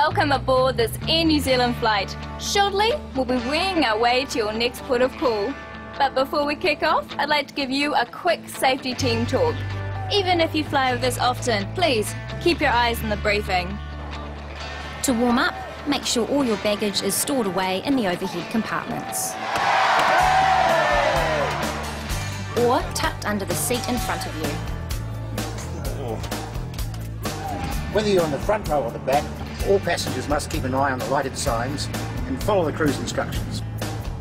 Welcome aboard this Air New Zealand flight. Shortly, we'll be winging our way to your next port of call. But before we kick off, I'd like to give you a quick safety team talk. Even if you fly with us often, please keep your eyes on the briefing. To warm up, make sure all your baggage is stored away in the overhead compartments. Or tucked under the seat in front of you. Whether you're on the front row or the back, all passengers must keep an eye on the lighted signs and follow the crew's instructions.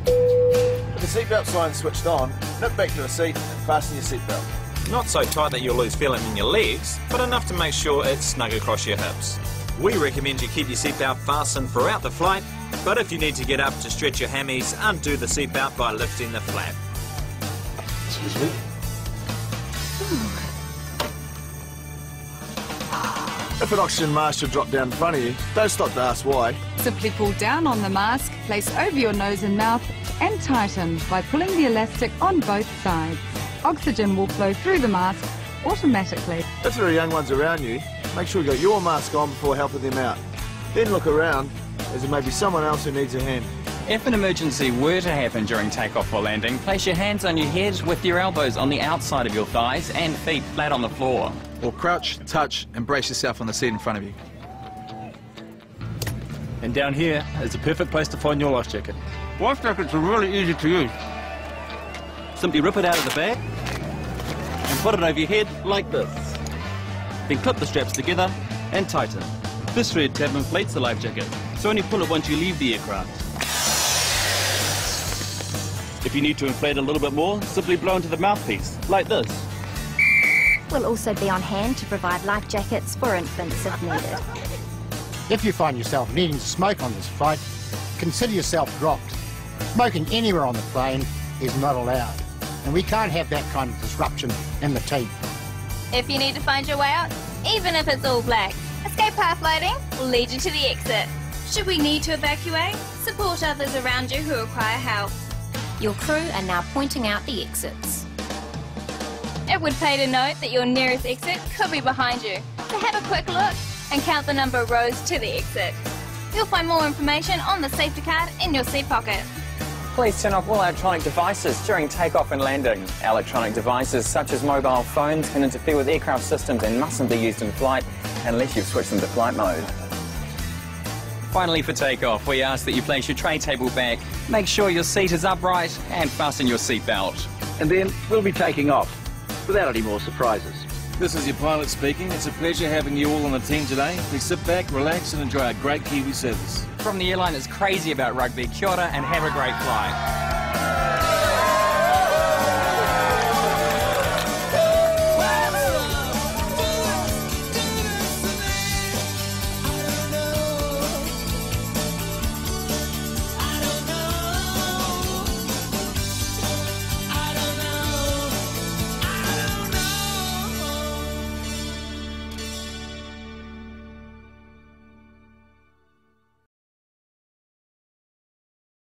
With the seatbelt sign switched on, nip back to the seat and fasten your seatbelt. Not so tight that you'll lose feeling in your legs, but enough to make sure it's snug across your hips. We recommend you keep your seatbelt fastened throughout the flight, but if you need to get up to stretch your hammies, undo the seatbelt by lifting the flap. Excuse me. If an oxygen mask should drop down in front of you, don't stop to ask why. Simply pull down on the mask, place over your nose and mouth, and tighten by pulling the elastic on both sides. Oxygen will flow through the mask automatically. If there are young ones around you, make sure you got your mask on before helping them out. Then look around, as there may be someone else who needs a hand. If an emergency were to happen during takeoff or landing, place your hands on your head with your elbows on the outside of your thighs and feet flat on the floor. Or crouch, touch, and brace yourself on the seat in front of you. And down here is the perfect place to find your life jacket. Life jackets are really easy to use. Simply rip it out of the bag and put it over your head like this. Then clip the straps together and tighten. This thread tab inflates the life jacket, so only pull it once you leave the aircraft. If you need to inflate a little bit more, simply blow into the mouthpiece, like this. We'll also be on hand to provide life jackets for infants if needed. If you find yourself needing to smoke on this flight, consider yourself dropped. Smoking anywhere on the plane is not allowed, and we can't have that kind of disruption in the team. If you need to find your way out, even if it's all black, escape path lighting will lead you to the exit. Should we need to evacuate, support others around you who require help. Your crew are now pointing out the exits. It would pay to note that your nearest exit could be behind you, so have a quick look and count the number of rows to the exit. You'll find more information on the safety card in your seat pocket. Please turn off all electronic devices during takeoff and landing. Electronic devices such as mobile phones can interfere with aircraft systems and mustn't be used in flight unless you've switched them to flight mode. Finally, for takeoff, we ask that you place your tray table back, make sure your seat is upright, and fasten your seat belt. And then we'll be taking off, without any more surprises. This is your pilot speaking. It's a pleasure having you all on the team today. Please sit back, relax, and enjoy our great Kiwi service. From the airline that's crazy about rugby, kia ora and have a great flight.